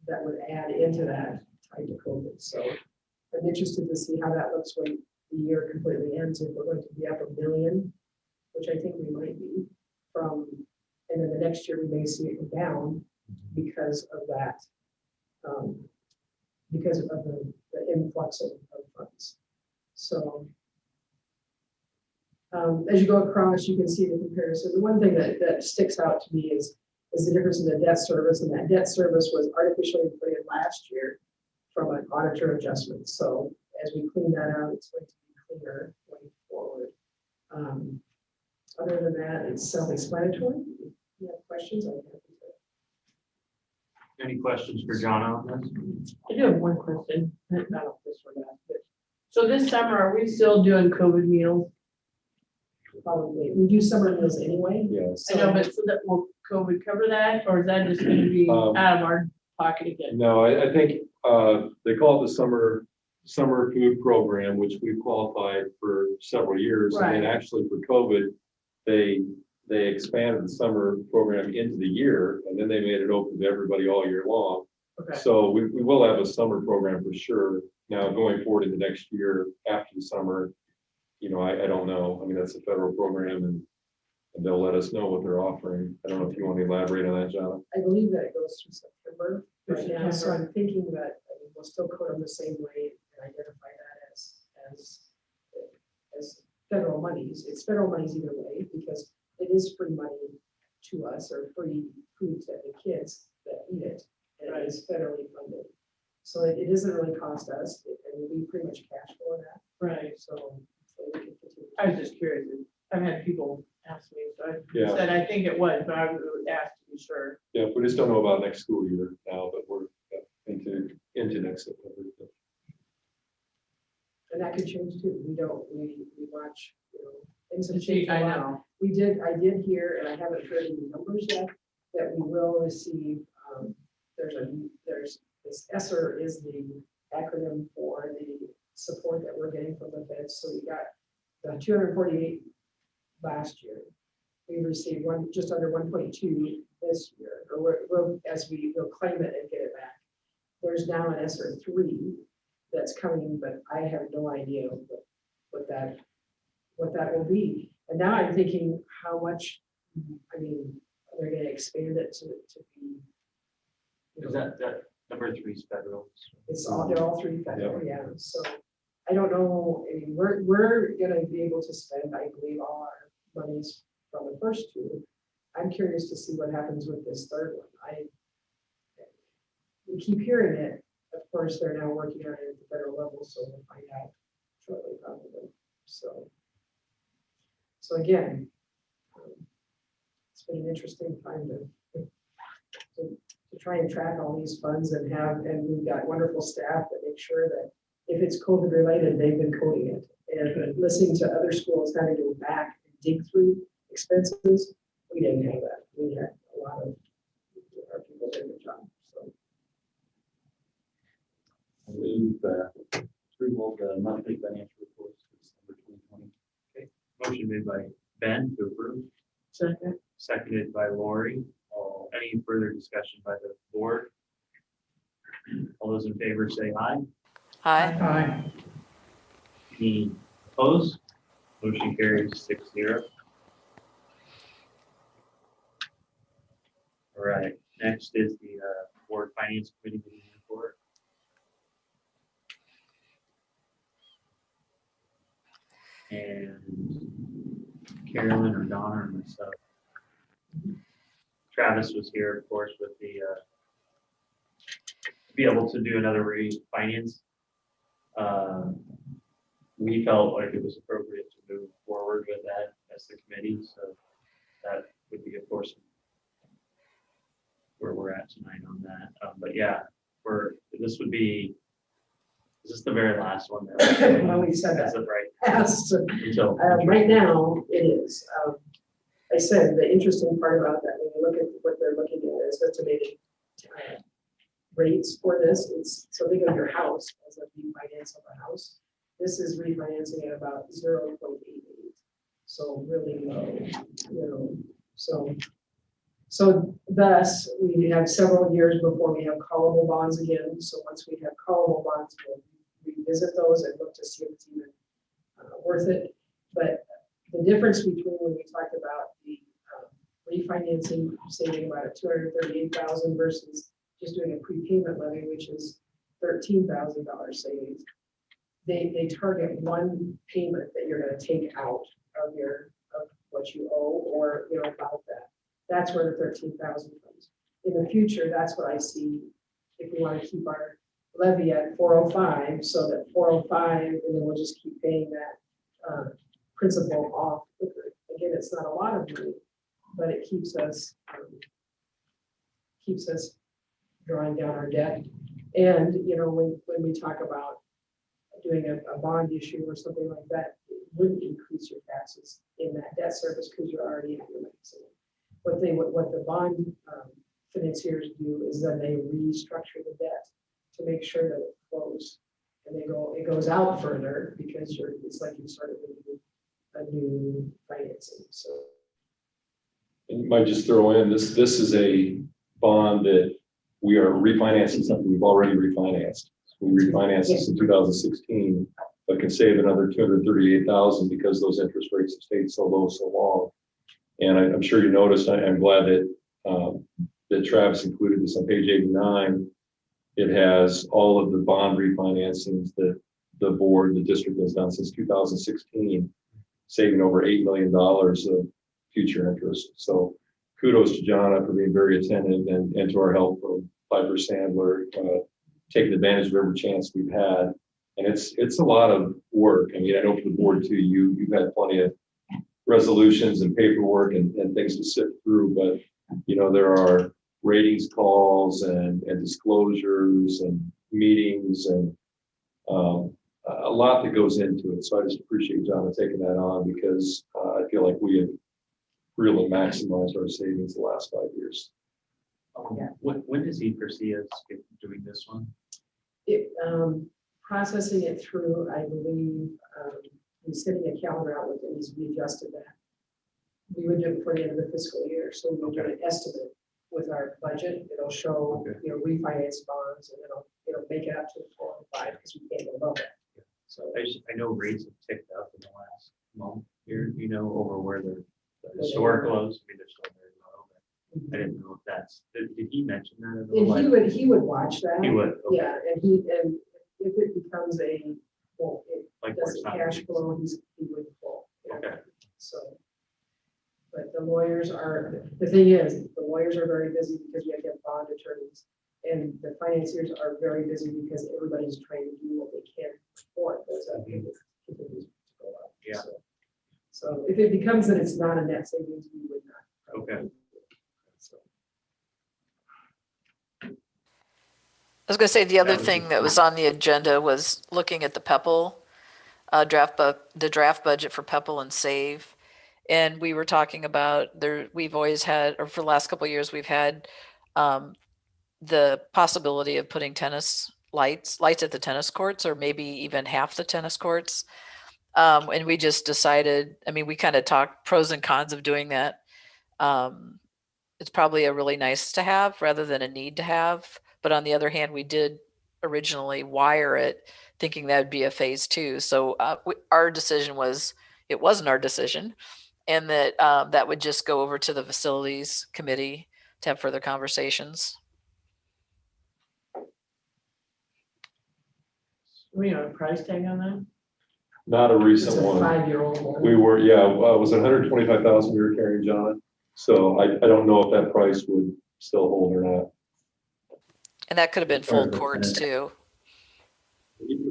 that would add into that tied to COVID. So I'm interested to see how that looks when the year completely ends. If we're going to be up $1 million, which I think we might be from, and then the next year we may see it go down because of that, because of the influx of funds. So as you go across, you can see the comparison. The one thing that sticks out to me is the difference in the debt service, and that debt service was artificially inflated last year from an auditor adjustment. So as we clean that out, it's going to be cleaner going forward. Other than that, it's self-explanatory. If you have questions, I'm happy to. Any questions for John on this? I do have one question. I don't know if this one asked it. So this summer, are we still doing COVID meals? Probably. We do summer meals anyway. Yes. I know, but so that will COVID cover that, or is that just gonna be out of our pocket again? No, I think they call it the summer summer food program, which we qualified for several years. And then Right. actually for COVID, they expanded the summer program into the year, and then they made it open to everybody all year long. Okay, So we will have a summer program for sure. Now, going forward in the next year after the summer, I don't know. I mean, that's a federal program, and they'll let us know what they're offering. I don't know if you want to elaborate on that, John. I believe that it goes through September Through right now, so September. I'm thinking that, I mean, we'll still code them the same way and identify that as federal monies. It's federal monies either way, because it is free money to us, or free food to the kids that eat it, and it is federally funded. So it doesn't really cost us, and we pretty much cash flow that, right. so we can continue. I was just curious. I've had people ask me, so I Yeah. said I think it was, but I would ask to be sure. Yeah, we just don't know about next school year now, but we're into next September. And that could change too. We watch, things have Gee, changed a I lot. know. I did hear, and I haven't heard any numbers yet, that we will receive, there's this ESSER is the acronym for the support that we're getting from the feds. So we got the 248 last year. We received just under 1.2 this year, or we'll claim it and get it back. There's now an ESSER 3 that's coming, but I have no idea what that will be. And now I'm thinking how much, I mean, they're gonna expand it to be. Is that number 3 is federal? They're all three federal, yeah, so I don't know, I mean, we're gonna be able to spend, I believe, all our monies from the first two. I'm curious to see what happens with this third one. We keep hearing it, of course, they're now working on it at the federal level, so we'll find out shortly probably, so again, it's been an interesting time to try and track all these funds and we've got wonderful staff that make sure that if it's COVID related, they've been coding it. And listening to other schools having to go back and dig through expenses, we didn't have that. We had a lot of our people doing their job, so. We've approval the monthly financial reports for December 2020. Motion made by Ben to approve, Second. seconded by Lori. Any further discussion by the board? All those in favor say aye. Aye. Aye. Any opposed? Motion carries 6-0. All right, next is the board finance committee meeting report. And Carolyn or Donna or myself. Travis was here, of course, with the to be able to do another refinance. We felt like it was appropriate to move forward with that as the committee, so that would be, of course, where we're at tonight on that. But yeah, this would be, is this the very last one? Well, we said As that. of right Yes. until. Right now, it is. I said the interesting part about that, when you look at what they're looking at is estimated rates for this. So think of your house as a refinance of a house. This is refinancing at about 0.88. So really low, So thus, we have several years before we have callable bonds again. So once we have callable bonds, we'll revisit those and look to see if it's even worth it. But the difference between when we talked about the refinancing, saving about $238,000 versus just doing a prepayment levy, which is $13,000 savings. They target one payment that you're going to take out of what you owe, or about that. That's where the $13,000 comes. In the future, that's what I see if we want to keep our levy at 405, so that 405, and then we'll just keep paying that principal off quicker. Again, it's not a lot of money, but it keeps us drawing down our debt. And when we talk about doing a bond issue or something like that, it wouldn't increase your taxes in that debt service because you're already at your maximum. What the bond financiers do is then they restructure the debt to make sure that it flows And it goes out further because it's like you started a new financing, so. And you might just throw in, this is a bond that we are refinancing something we've already refinanced. We refinanced this in 2016, but can save another 238,000 because those interest rates have stayed so low so long. And I'm sure you noticed, I'm glad that Travis included this on page 89. It has all of the bond refinancings that the board, the district has done since 2016, saving over $8 million of future interest. So kudos to Jonna for being very attentive and to our help from Piper Sandler, taking advantage of every chance we've had. And it's a lot of work. I mean, I know for the board too, you've had plenty of resolutions and paperwork and things to sift through, but there are ratings calls and disclosures and meetings and a lot that goes into it. So I just appreciate John taking that on because I feel like we have really maximized our savings the last 5 years. When does he foresee us doing this one? Processing it through, I believe, he's sending a calendar out with it, needs to be adjusted that. We would do it before the end of the fiscal year, so we'll get an estimate with our budget. It'll show, refinance bonds, and it'll make it up to the 405 because we can't go above that. So I know rates have ticked up in the last month here, over where the historic lows. I mean, they're still very low, but I didn't know if did he mention that at all? and he would watch that. He would, okay. Yeah, and if it becomes it Like doesn't where cash it's flow, he would pull. Okay. So, but the lawyers the thing is, the lawyers are very busy because we have to have bond attorneys. And the financiers are very busy because everybody's trying to do what they can for it. Those continues to go up. Yeah. So if it becomes that it's not a net savings, we would not. Okay. So. I was going to say the other That was thing it. that was on the agenda was looking at the PEPL the draft budget for PEPL and SAVE. And we were talking about we've always had, or for the last couple of years, we've had the possibility of putting lights at the tennis courts, or maybe even half the tennis courts. And we just decided, we kind of talked pros and cons of doing that. It's probably a really nice to have rather than a need to have. But on the other hand, we did originally wire it thinking that would be a phase 2. So our decision was, it wasn't our decision, and that that would just go over to the facilities committee to have further conversations. We have a price tag on that? Not a It's recent a one. 5-year-old one. We were, it was 125,000 we were carrying, John. So I don't know if that price would still hold or not. And that could have been full Or the courts tennis. too.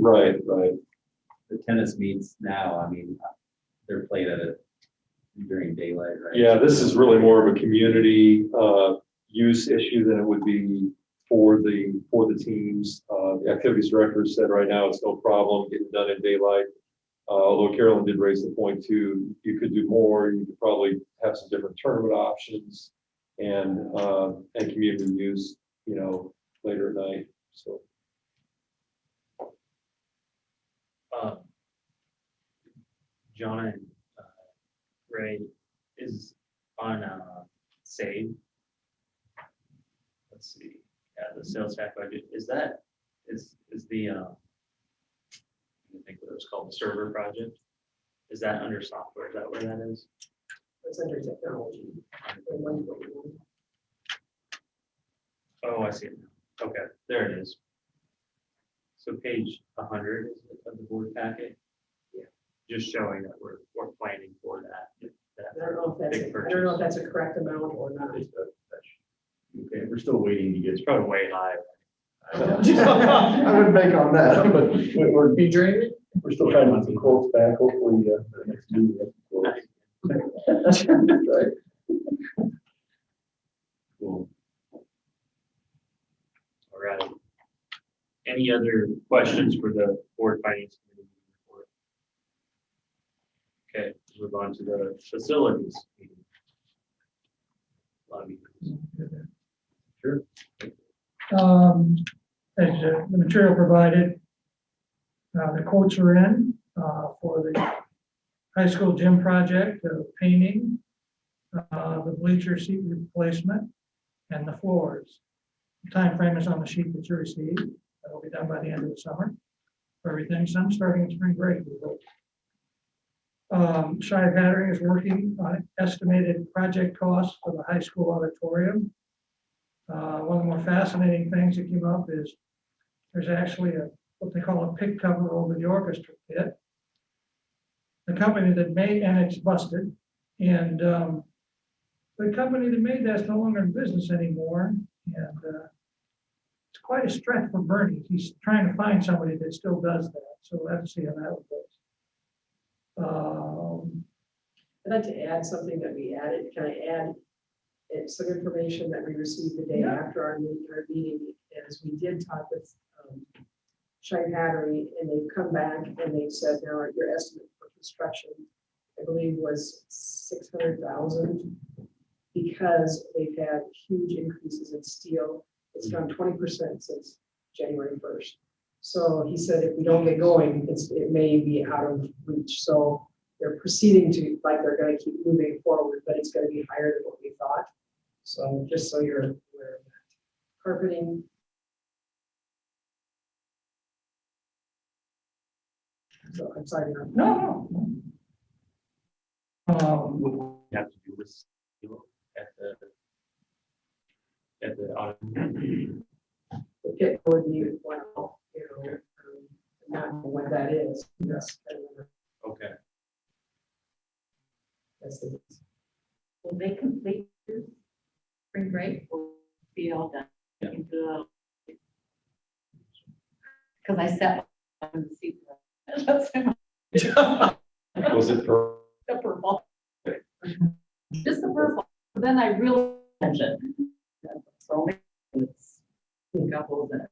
Right. The tennis meets now, they're played during daylight, right? Yeah, this is really more of a community use issue than it would be for the teams. The activities director said right now it's no problem getting done in daylight. Although Carolyn did raise the point too, you could do more. You could probably have some different tournament options and community use, later at night. So. John and Ray is on SAVE. Let's see. Yeah, the sales tax budget is the I think what it was called, the server project. Is that under software? Is that where that is? It's under technology. Oh, I see it now. Okay, there it is. So page 100 is it, of the board packet? Yeah. Just showing that we're planning for that. I don't know if that's a correct amount or not. Okay, we're still waiting to get, it's probably way high. I would bank on that, but we're You dreaming? still trying to get some quotes back, hopefully, the next meeting. Right. Cool. All right. Any other questions for the board finance committee report? Okay, move on to the facilities meeting. Lobby. Sure. As the material provided, The quotes are in for the high school gym project, the painting, the bleacher seat replacement, and the floors. The time frame is on the sheet that you received. That'll be done by the end of the summer. For everything, some starting in spring break, we hope. Shive Hattering is working on estimated project costs for the high school auditorium. One of the more fascinating things that came up is there's actually what they call a pig cover over the orchestra pit. The company that made, and it's busted, and the company that made that's no longer in business anymore, and it's quite a stretch for Bernie. He's trying to find somebody that still does that, so we'll have to see how that goes. I'd like to add something that we added. Can I add some information that we received the day after our meeting? As we did talk with Shine Hattery, and they've come back and they've said, now your estimate for construction, I believe, was 600,000, because they've had huge increases in steel. It's gone 20% since January 1st. So he said, if we don't get going, it may be out of reach. So they're proceeding to, like, they're going to keep moving forward, but it's going to be higher than what we thought. So just so you're aware of that. Carpeting. So I'm sorry. No. What do we have to do with steel at the auditorium? The pit would be well, not know what that is. Yes. Okay. That's the. Will they complete this spring break? Will be all done? Yeah. Because I sat in the seat. Was it per? The purple. Just the purple. But then I really mentioned. So it's got holes in it.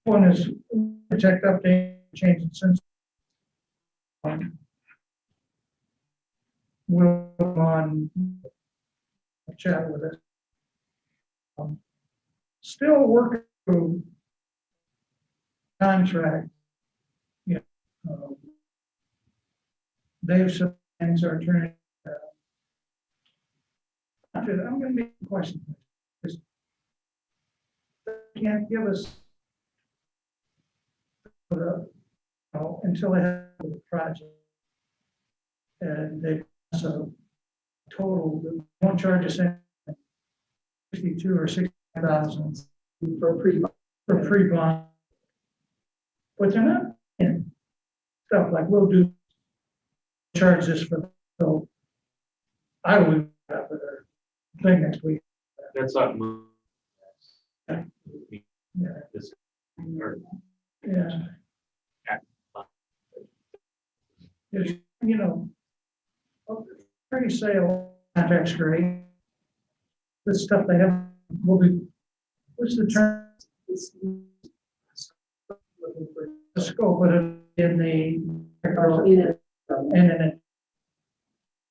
One is project update, change since. We'll go on chat with us. Still working through contract. Yeah. Dave Saban's our attorney. I'm going to be a question. They can't give us until they have the project. And they so total, they won't charge us 62 or 60,000 For pre-bond. But they're not in stuff like we'll do charge this for, so I will have their thing next week. That's not. Yeah. This, or, Yeah. It's, pretty sale contract's great. This stuff they have will be, what's the term? The scope, but in the, and in it,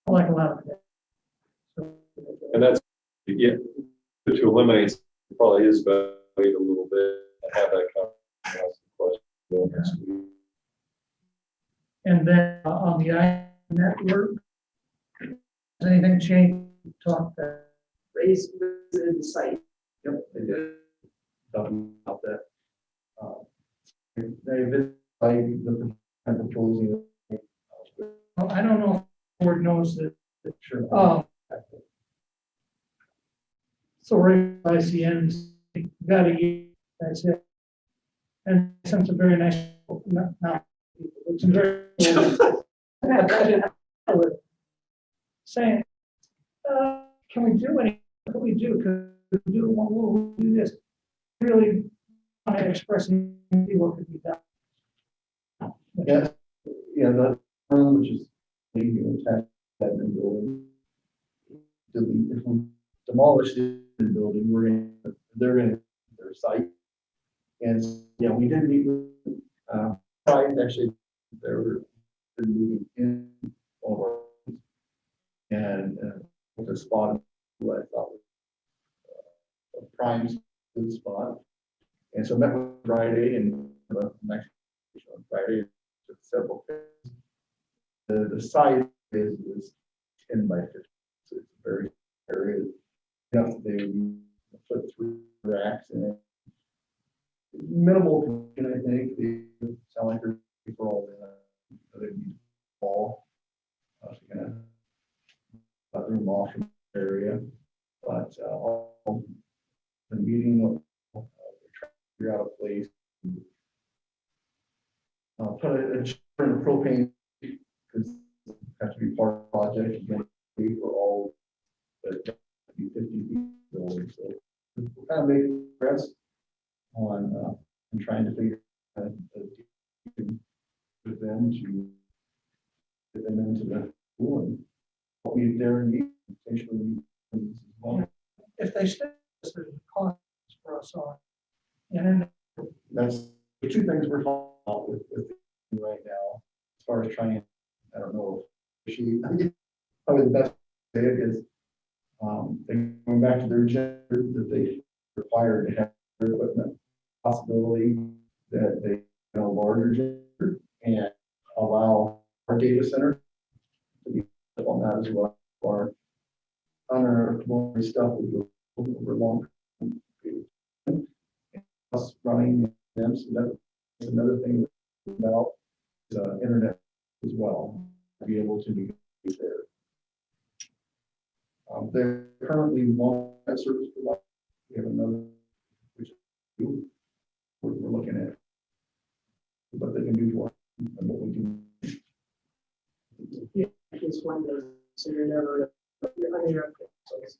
I like a lot of it. So, And that's, yeah, to eliminate, probably is valued a little bit, and have that question. and then on the I network, has anything changed? Talk that. Raise visited the site. Yep, they did. Talking about that. They visited the proposing. Well, I don't know if the board knows that. Sure. So right, ICN's got a year, that's it. And some very nice, not people, but some very. Saying, can we do anything? What can we do? Because we do one more, we'll do this. Really want to express what could be done. Yeah, the firm, which is the tax admin building. If we demolish the building, they're going to their site. And we did meet with site, actually, they were moving in over and the spot what I thought was a prime good spot. And so I met with Friday and next on Friday, took several pictures. The site is 10 by 50, so it's a very area. They put 3 racks in it. Minimal, and I think they sound like they're for all they need all. Kind of bathroom washroom area, but the meeting, we're trying to figure out a place. Put a in the propane because it has to be part of the project. You can't pay for all the 50 feet building. So we're kind of making progress on and trying to figure out with them to get them into the school and what we there need potentially need as well. If they stay, there's a cost for us on internet. That's the 2 things we're talking about with right now, as far as trying, I don't know, probably the best way is going back to their gender that they require to have their equipment, possibility that they have a larger gender and allow our data center to be on that as well. Our unearthable stuff will go over long us running them, so that's another thing about internet as well, to be able to be there. They're currently one service provider. We have another, which we're looking at what they can do for us and what we do. Yeah, it's one of those, so you're never, you're uninterrupted. So it's-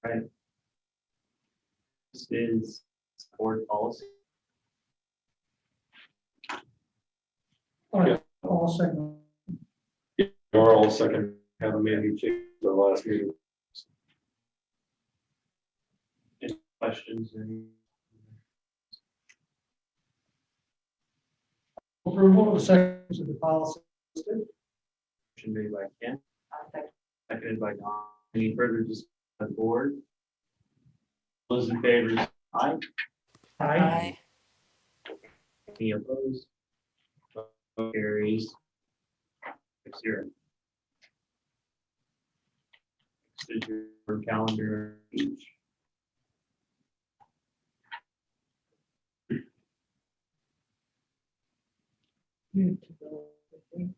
Right. This is board policy. All segments. Or all second, have a meeting change the last meeting. Any questions? Any? Approval of the sections of the policy. Motion made by Ken. Seconded by Don. Any further discussion on the board? Those in favor, say aye. Aye. Any opposed? Motion carries 6-0. Next is your calendar each. Need to go, I think.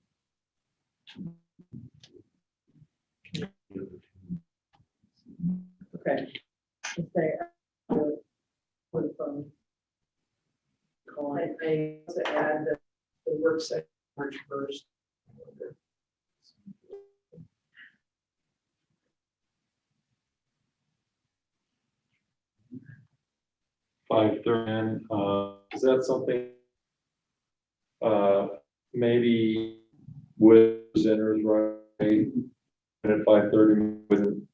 Okay. Let's say, with, I also add the work session March 1st. 5:30, is that something, maybe with presenters, right? And at 5:30, with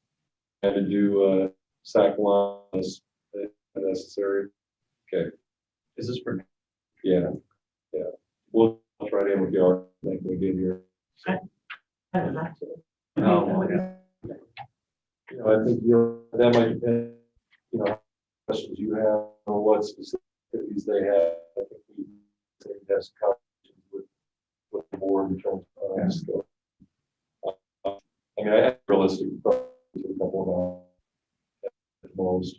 had to do sack lines if necessary. Okay, Is this for? yeah. We'll try to with you. I think we did here. I don't have to. Oh, okay. You know, I think that might depend, you know, questions you have or what specific activities they have. I think we have some conversations with the board in terms of scope. I mean, I realistic, probably a couple of hours at most.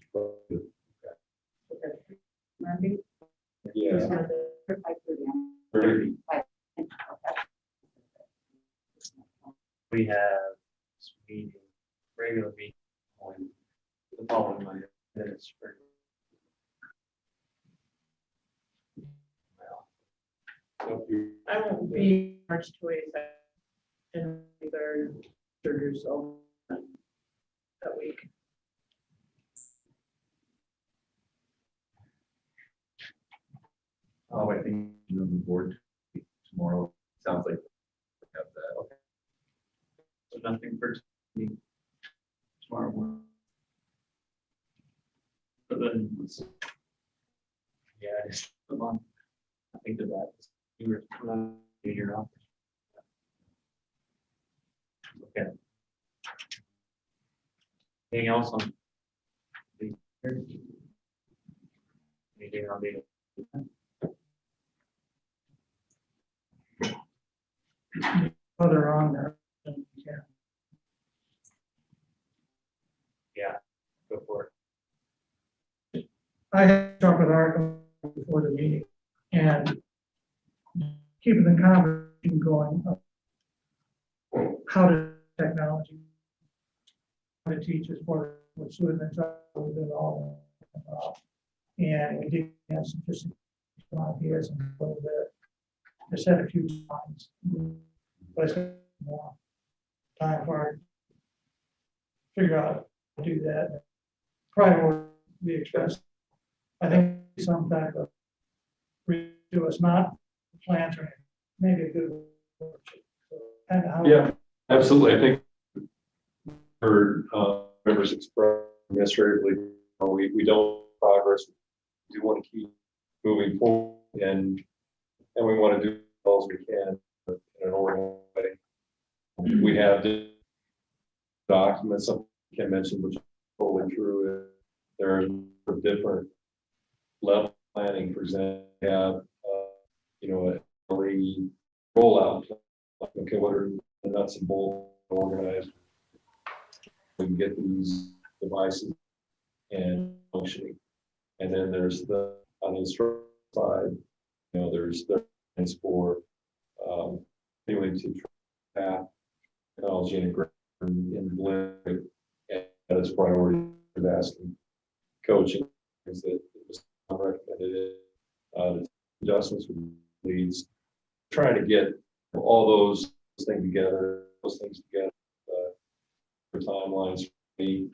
Monday? Yeah. 5:30. We have this meeting, regular meeting on the following Monday, then it's spring. Well, I won't be March 22nd and third, surgery, so that week. Oh, I think you're on the board tomorrow. Sounds like we have that. Okay. So nothing first meeting tomorrow morning. But then, yeah, it's a month. I think of that. You were in your office. Okay. Anything else on? Anything on the? Further on there. Yeah. Yeah, go for it. I had talked with Art before the meeting and keeping the conversation going. How to technology, how to teach is what Sue and I did all about. And we did have some just some ideas and a little bit. I said a few times, but it's more time for our figure out how to do that. Probably we expressed, I think some type of to us, not plans or maybe a good. Kind of how. Yeah, absolutely. I think heard members express administratively, we don't progress. We do want to keep moving forward and we want to do as well as we can in an organized way. We have the documents, something Ken mentioned, which is totally true. There are different level planning. For example, we have an early rollout plan. Like, okay, what are the nuts and bolts organized? We can get these devices and functioning. And then there's on the instructor side, there's the things for continuing to path technology integration in delivery, and that is priority of asking coaching is that it was recommended the adjustments with leads, trying to get all those things together, for timelines for me,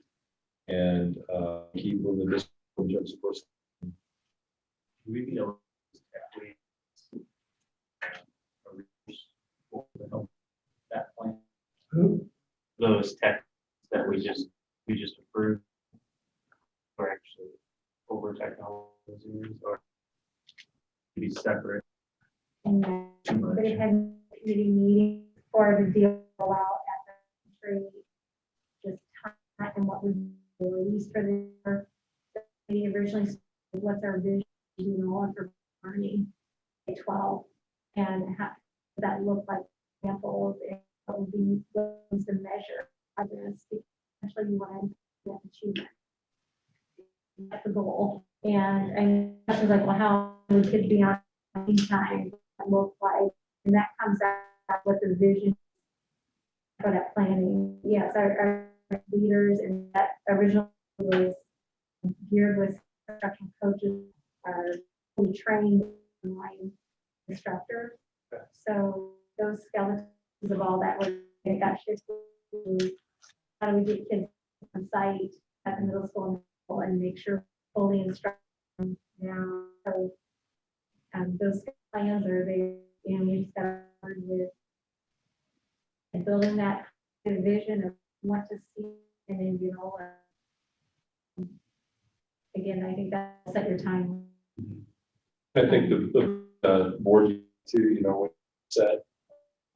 and keep moving this in terms of first. We be able to that plan. Who? Those texts that we just approved are actually over technologies or be separate. And then they had a committee meeting for the deal out at the tree, just time and what we released for the year. They originally said, what's our vision, for learning at 12, and how that look like examples, and what would be ways to measure progress. Essentially, you want to achievement. That's the goal. And I was like, well, how many kids be on time look like, and that comes out with the vision for that planning. Yes, our leaders, and that originally was geared with instructional coaches are fully trained online instructors. Okay. So those skeletons of all that were got shifted to how do we get kids on site at the middle school and make sure fully instructed now. So those plans are there, and we started with building that vision of what to see, and then again, I think that'll set your time. I think the board too, when set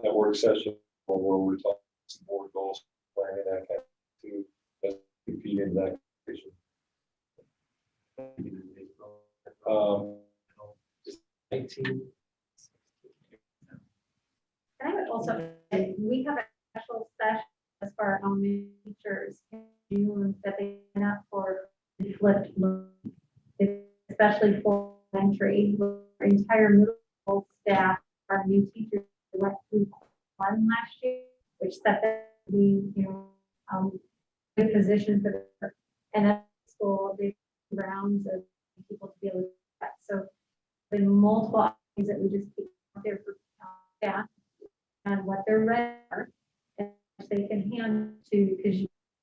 that work session where we're talking some board goals, planning that kind of too, that can feed into that conversation. Just 19. And I would also say we have a special session as for our own teachers in June that they sign up for flipped learning, especially for elementary. Our entire middle school staff, our new teachers went through one last year, which set them to be, good position for the and at school they rounds of people to be able to do that. So the multiple things that we just keep out there for staff and what they're ready for, and they can hand to,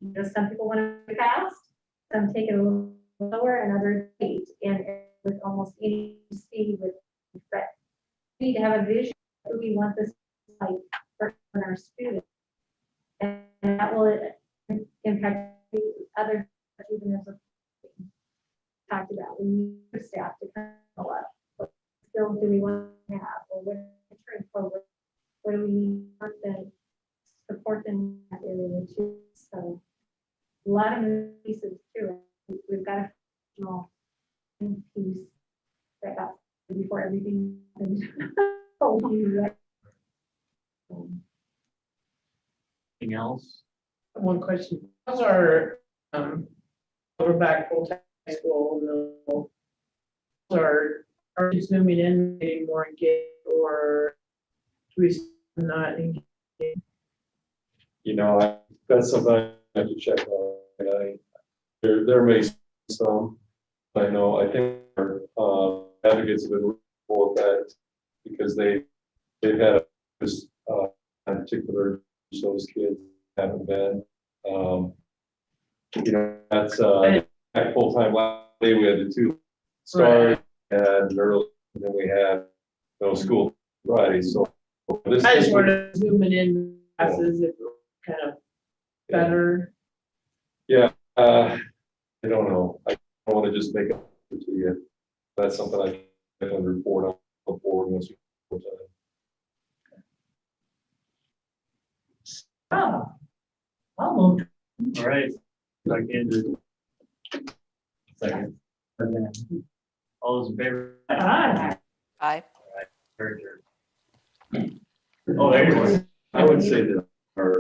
because some people want to go fast, some take it a little slower, and others wait. And with almost any speed, but we need to have a vision that we want this like for our students, and that will impact other, even as we talked about. We need staff to come up. What skills do we want to have, or what training program? What do we need to support them in that area too? So a lot of moving pieces too. We've got a small piece that got before everything happened. Anything else? One question, how's our, Overback full-time high school, middle, are we zooming in, getting more engaged, or do we still not engage? You know, that's something I have to check on. There may be some, I know, I think our advocates have been full of that because they've had this in particular, those kids haven't been. You know, that's at full-time last day, we had the 2 start and early, and then we had no school Friday, so. This I just week- wanted to zooming in classes, if it kind of better. I don't know. I don't want to just make it to you. That's something I can report on before once we. Oh, I'll move. All right. Second. All those in favor? Aye. Aye. Very good. Oh, there you go. I would say that our